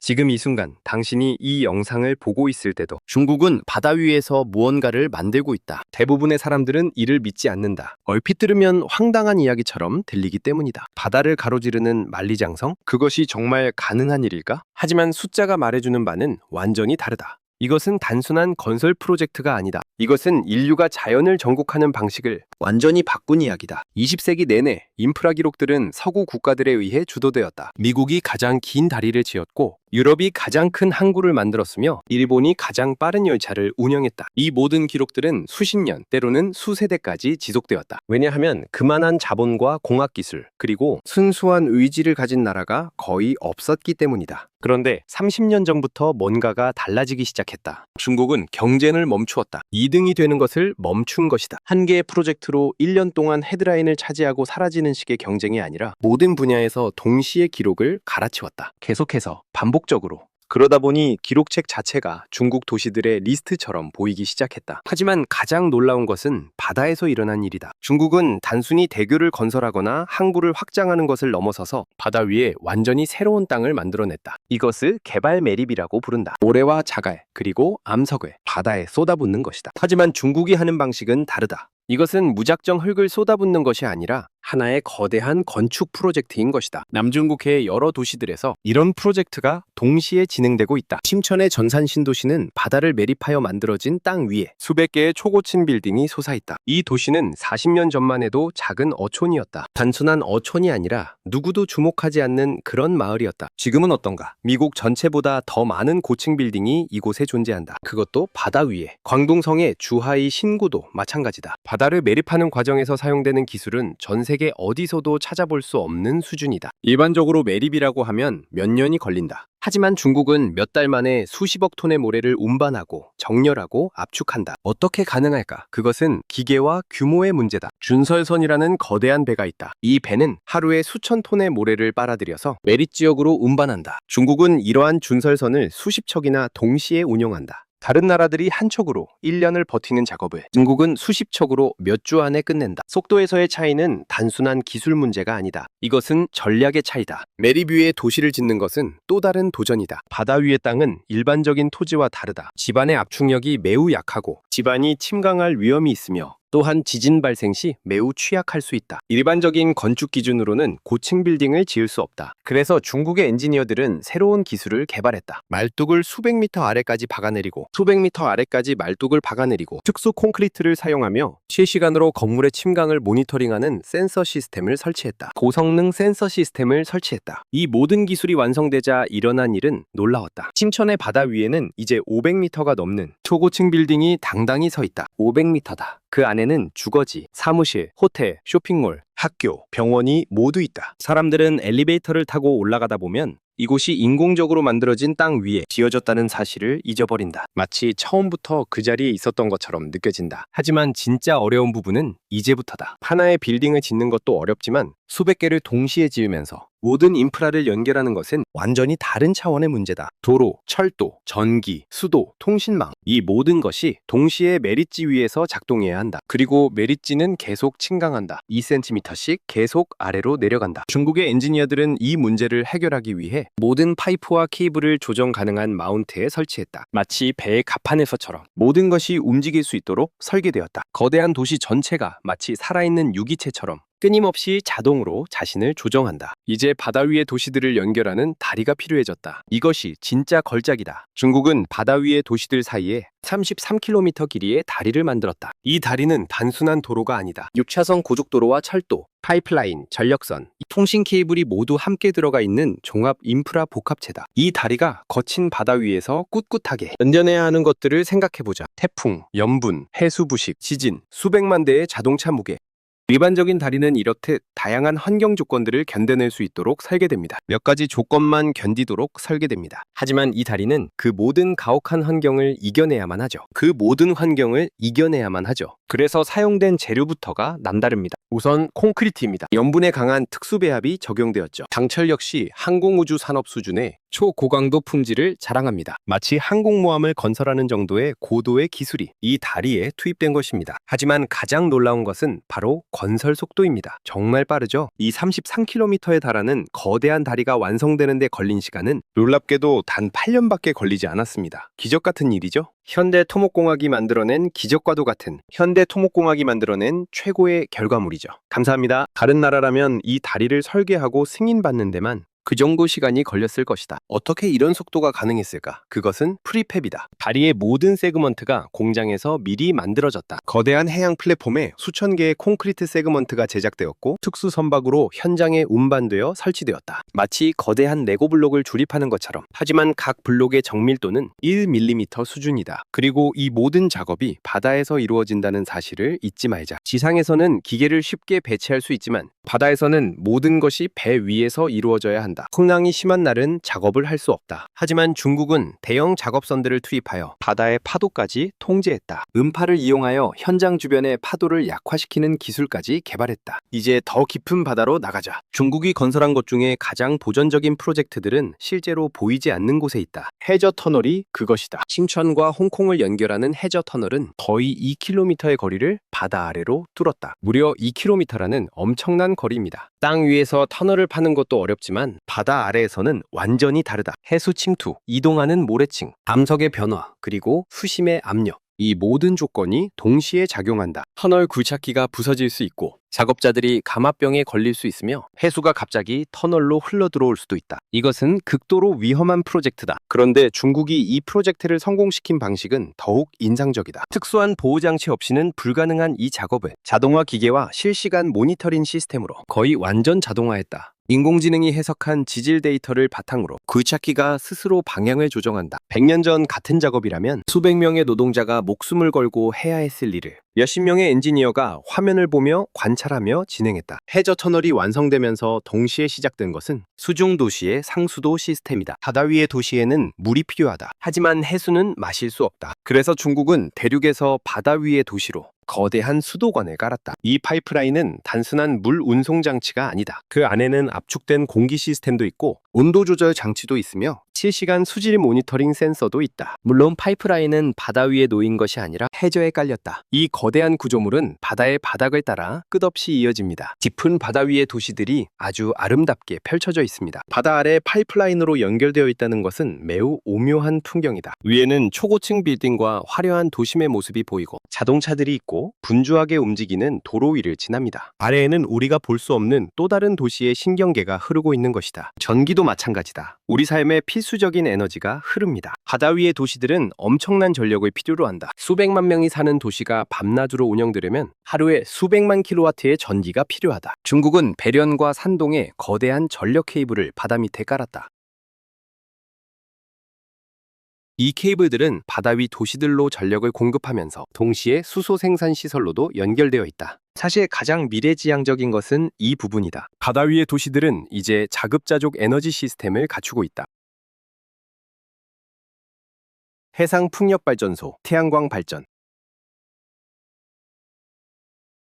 지금 이 순간 당신이 이 영상을 보고 있을 때도 중국은 바다 위에서 무언가를 만들고 있다. 대부분의 사람들은 이를 믿지 않는다. 얼핏 들으면 황당한 이야기처럼 들리기 때문이다. 바다를 가로지르는 만리장성? 그것이 정말 가능한 일일까? 하지만 숫자가 말해주는 바는 완전히 다르다. 이것은 단순한 건설 프로젝트가 아니다. 이것은 인류가 자연을 정복하는 방식을 완전히 바꾼 이야기다. 20세기 내내 인프라 기록들은 서구 국가들에 의해 주도되었다. 미국이 가장 긴 다리를 지었고 유럽이 가장 큰 항구를 만들었으며 일본이 가장 빠른 열차를 운영했다. 이 모든 기록들은 수십 년, 때로는 수세대까지 지속되었다. 왜냐하면 그만한 자본과 공학 기술, 그리고 순수한 의지를 가진 나라가 거의 없었기 때문이다. 그런데 30년 전부터 뭔가가 달라지기 시작했다. 중국은 경쟁을 멈추었다. 2등이 되는 것을 멈춘 것이다. 한 개의 프로젝트로 1년 동안 헤드라인을 차지하고 사라지는 식의 경쟁이 아니라 모든 분야에서 동시에 기록을 갈아치웠다. 계속해서 반복적으로. 그러다 보니 기록책 자체가 중국 도시들의 리스트처럼 보이기 시작했다. 하지만 가장 놀라운 것은 바다에서 일어난 일이다. 중국은 단순히 대교를 건설하거나 항구를 확장하는 것을 넘어서서 바다 위에 완전히 새로운 땅을 만들어냈다. 이것을 개발 매립이라고 부른다. 모래와 자갈, 그리고 암석을 바다에 쏟아붓는 것이다. 하지만 중국이 하는 방식은 다르다. 이것은 무작정 흙을 쏟아붓는 것이 아니라 하나의 거대한 건축 프로젝트인 것이다. 남중국해의 여러 도시들에서 이런 프로젝트가 동시에 진행되고 있다. 심천의 전산 신도시는 바다를 매립하여 만들어진 땅 위에 수백 개의 초고층 빌딩이 솟아있다. 이 도시는 40년 전만 해도 작은 어촌이었다. 단순한 어촌이 아니라 누구도 주목하지 않는 그런 마을이었다. 지금은 어떤가? 미국 전체보다 더 많은 고층 빌딩이 이곳에 존재한다. 그것도 바다 위에. 광둥성의 주하이 신구도 마찬가지다. 바다를 매립하는 과정에서 사용되는 기술은 전 세계 어디서도 찾아볼 수 없는 수준이다. 일반적으로 매립이라고 하면 몇 년이 걸린다. 하지만 중국은 몇 달 만에 수십억 톤의 모래를 운반하고 정렬하고 압축한다. 어떻게 가능할까? 그것은 기계와 규모의 문제다. 준설선이라는 거대한 배가 있다. 이 배는 하루에 수천 톤의 모래를 빨아들여서 매립 지역으로 운반한다. 중국은 이러한 준설선을 수십 척이나 동시에 운영한다. 다른 나라들이 한 척으로 1년을 버티는 작업을 중국은 수십 척으로 몇 주 안에 끝낸다. 속도에서의 차이는 단순한 기술 문제가 아니다. 이것은 전략의 차이다. 매립 위에 도시를 짓는 것은 또 다른 도전이다. 바다 위의 땅은 일반적인 토지와 다르다. 지반의 압축력이 매우 약하고 지반이 침강할 위험이 있으며 또한 지진 발생 시 매우 취약할 수 있다. 일반적인 건축 기준으로는 고층 빌딩을 지을 수 없다. 그래서 중국의 엔지니어들은 새로운 기술을 개발했다. 말뚝을 수백 미터 아래까지 박아내리고 수백 미터 아래까지 말뚝을 박아내리고 특수 콘크리트를 사용하며 실시간으로 건물의 침강을 모니터링하는 센서 시스템을 설치했다. 고성능 센서 시스템을 설치했다. 이 모든 기술이 완성되자 일어난 일은 놀라웠다. 심천의 바다 위에는 이제 500미터가 넘는 초고층 빌딩이 당당히 서 있다. 500미터다. 그 안에는 주거지, 사무실, 호텔, 쇼핑몰, 학교, 병원이 모두 있다. 사람들은 엘리베이터를 타고 올라가다 보면 이곳이 인공적으로 만들어진 땅 위에 지어졌다는 사실을 잊어버린다. 마치 처음부터 그 자리에 있었던 것처럼 느껴진다. 하지만 진짜 어려운 부분은 이제부터다. 하나의 빌딩을 짓는 것도 어렵지만 수백 개를 동시에 지으면서 모든 인프라를 연결하는 것은 완전히 다른 차원의 문제다. 도로, 철도, 전기, 수도, 통신망 이 모든 것이 동시에 매립지 위에서 작동해야 한다. 그리고 매립지는 계속 침강한다. 2cm씩 계속 아래로 내려간다. 중국의 엔지니어들은 이 문제를 해결하기 위해 모든 파이프와 케이블을 조정 가능한 마운트에 설치했다. 마치 배의 갑판에서처럼 모든 것이 움직일 수 있도록 설계되었다. 거대한 도시 전체가 마치 살아있는 유기체처럼 끊임없이 자동으로 자신을 조정한다. 이제 바다 위의 도시들을 연결하는 다리가 필요해졌다. 이것이 진짜 걸작이다. 중국은 바다 위의 도시들 사이에 33km 길이의 다리를 만들었다. 이 다리는 단순한 도로가 아니다. 6차선 고속도로와 철도, 파이프라인, 전력선, 통신 케이블이 모두 함께 들어가 있는 종합 인프라 복합체다. 이 다리가 거친 바다 위에서 꿋꿋하게 견뎌내야 하는 것들을 생각해보자. 태풍, 염분, 해수 부식, 지진, 수백만 대의 자동차 무게. 일반적인 다리는 이렇듯 다양한 환경 조건들을 견뎌낼 수 있도록 설계됩니다. 몇 가지 조건만 견디도록 설계됩니다. 하지만 이 다리는 그 모든 가혹한 환경을 이겨내야만 하죠. 그래서 사용된 재료부터가 남다릅니다. 우선 콘크리트입니다. 염분에 강한 특수배합이 적용되었죠. 장철 역시 항공우주 산업 수준의 초고강도 품질을 자랑합니다. 마치 항공모함을 건설하는 정도의 고도의 기술이 이 다리에 투입된 것입니다. 하지만 가장 놀라운 것은 바로 건설 속도입니다. 정말 빠르죠? 이 33km에 달하는 거대한 다리가 완성되는 데 걸린 시간은 놀랍게도 단 8년밖에 걸리지 않았습니다. 기적 같은 일이죠? 현대 토목공학이 만들어낸 기적과도 같은 현대 토목공학이 만들어낸 최고의 결과물이죠. 감사합니다. 다른 나라라면 이 다리를 설계하고 승인받는 데만 그 정도 시간이 걸렸을 것이다. 어떻게 이런 속도가 가능했을까? 그것은 프리팹이다. 다리의 모든 세그먼트가 공장에서 미리 만들어졌다. 거대한 해양 플랫폼에 수천 개의 콘크리트 세그먼트가 제작되었고 특수 선박으로 현장에 운반되어 설치되었다. 마치 거대한 레고 블록을 조립하는 것처럼. 하지만 각 블록의 정밀도는 1mm 수준이다. 그리고 이 모든 작업이 바다에서 이루어진다는 사실을 잊지 말자. 지상에서는 기계를 쉽게 배치할 수 있지만 바다에서는 모든 것이 배 위에서 이루어져야 한다. 풍랑이 심한 날은 작업을 할 수 없다. 하지만 중국은 대형 작업선들을 투입하여 바다의 파도까지 통제했다. 음파를 이용하여 현장 주변의 파도를 약화시키는 기술까지 개발했다. 이제 더 깊은 바다로 나가자. 중국이 건설한 것 중에 가장 보전적인 프로젝트들은 실제로 보이지 않는 곳에 있다. 해저 터널이 그것이다. 싱천과 홍콩을 연결하는 해저 터널은 거의 2km의 거리를 바다 아래로 뚫었다. 무려 2km라는 엄청난 거리입니다. 땅 위에서 터널을 파는 것도 어렵지만 바다 아래에서는 완전히 다르다. 해수 침투, 이동하는 모래층, 암석의 변화, 그리고 수심의 압력. 이 모든 조건이 동시에 작용한다. 터널 굴착기가 부서질 수 있고 작업자들이 감압병에 걸릴 수 있으며 해수가 갑자기 터널로 흘러들어올 수도 있다. 이것은 극도로 위험한 프로젝트다. 그런데 중국이 이 프로젝트를 성공시킨 방식은 더욱 인상적이다. 특수한 보호장치 없이는 불가능한 이 작업을 자동화 기계와 실시간 모니터링 시스템으로 거의 완전 자동화했다. 인공지능이 해석한 지질 데이터를 바탕으로 굴착기가 스스로 방향을 조정한다. 100년 전 같은 작업이라면 수백 명의 노동자가 목숨을 걸고 해야 했을 일을 몇십 명의 엔지니어가 화면을 보며 관찰하며 진행했다. 해저 터널이 완성되면서 동시에 시작된 것은 수중 도시의 상수도 시스템이다. 바다 위의 도시에는 물이 필요하다. 하지만 해수는 마실 수 없다. 그래서 중국은 대륙에서 바다 위의 도시로 거대한 수도관을 깔았다. 이 파이프라인은 단순한 물 운송 장치가 아니다. 그 안에는 압축된 공기 시스템도 있고 온도 조절 장치도 있으며 실시간 수질 모니터링 센서도 있다. 물론 파이프라인은 바다 위에 놓인 것이 아니라 해저에 깔렸다. 이 거대한 구조물은 바다의 바닥을 따라 끝없이 이어집니다. 깊은 바다 위의 도시들이 아주 아름답게 펼쳐져 있습니다. 바다 아래 파이프라인으로 연결되어 있다는 것은 매우 오묘한 풍경이다. 위에는 초고층 빌딩과 화려한 도심의 모습이 보이고 자동차들이 있고 분주하게 움직이는 도로 위를 지납니다. 아래에는 우리가 볼 수 없는 또 다른 도시의 신경계가 흐르고 있는 것이다. 전기도 마찬가지다. 우리 삶의 필수적인 에너지가 흐릅니다. 바다 위의 도시들은 엄청난 전력을 필요로 한다. 수백만 명이 사는 도시가 밤낮으로 운영되려면 하루에 수백만 킬로와트의 전기가 필요하다. 중국은 배련과 산동에 거대한 전력 케이블을 바다 밑에 깔았다. 이 케이블들은 바다 위 도시들로 전력을 공급하면서 동시에 수소 생산 시설로도 연결되어 있다. 사실 가장 미래지향적인 것은 이 부분이다. 바다 위의 도시들은 이제 자급자족 에너지 시스템을 갖추고 있다. 해상 풍력 발전소, 태양광 발전,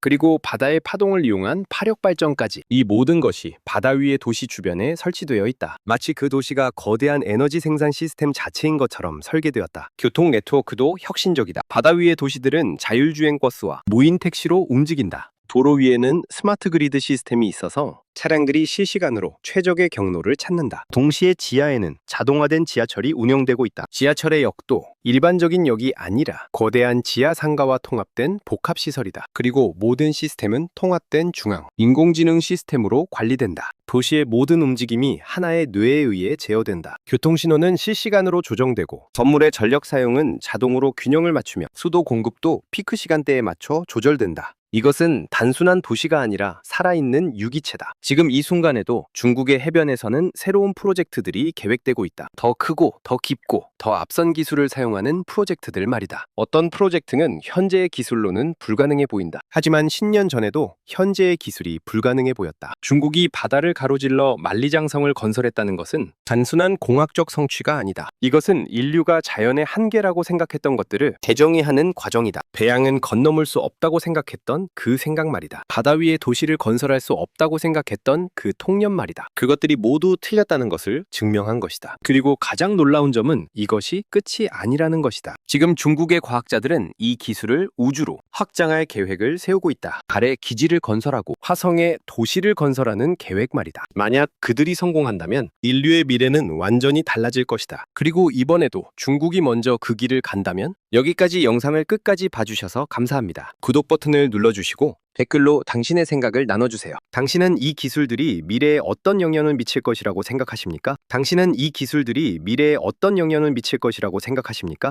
그리고 바다의 파동을 이용한 파력 발전까지 이 모든 것이 바다 위의 도시 주변에 설치되어 있다. 마치 그 도시가 거대한 에너지 생산 시스템 자체인 것처럼 설계되었다. 교통 네트워크도 혁신적이다. 바다 위의 도시들은 자율주행 버스와 무인 택시로 움직인다. 도로 위에는 스마트 그리드 시스템이 있어서 차량들이 실시간으로 최적의 경로를 찾는다. 동시에 지하에는 자동화된 지하철이 운영되고 있다. 지하철의 역도 일반적인 역이 아니라 거대한 지하 상가와 통합된 복합시설이다. 그리고 모든 시스템은 통합된 중앙, 인공지능 시스템으로 관리된다. 도시의 모든 움직임이 하나의 뇌에 의해 제어된다. 교통신호는 실시간으로 조정되고 건물의 전력 사용은 자동으로 균형을 맞추며 수도 공급도 피크 시간대에 맞춰 조절된다. 이것은 단순한 도시가 아니라 살아있는 유기체다. 지금 이 순간에도 중국의 해변에서는 새로운 프로젝트들이 계획되고 있다. 더 크고 더 깊고 더 앞선 기술을 사용하는 프로젝트들 말이다. 어떤 프로젝트는 현재의 기술로는 불가능해 보인다. 하지만 10년 전에도 현재의 기술이 불가능해 보였다. 중국이 바다를 가로질러 만리장성을 건설했다는 것은 단순한 공학적 성취가 아니다. 이것은 인류가 자연의 한계라고 생각했던 것들을 재정의하는 과정이다. 배양은 건너물 수 없다고 생각했던 그 생각 말이다. 바다 위에 도시를 건설할 수 없다고 생각했던 그 통념 말이다. 그것들이 모두 틀렸다는 것을 증명한 것이다. 그리고 가장 놀라운 점은 이것이 끝이 아니라는 것이다. 지금 중국의 과학자들은 이 기술을 우주로 확장할 계획을 세우고 있다. 달에 기지를 건설하고 화성에 도시를 건설하는 계획 말이다. 만약 그들이 성공한다면 인류의 미래는 완전히 달라질 것이다. 그리고 이번에도 중국이 먼저 그 길을 간다면 여기까지 영상을 끝까지 봐주셔서 감사합니다. 구독 버튼을 눌러주시고 댓글로 당신의 생각을 나눠주세요. 당신은 이 기술들이 미래에 어떤 영향을 미칠 것이라고 생각하십니까? 당신은 이 기술들이 미래에 어떤 영향을 미칠 것이라고 생각하십니까?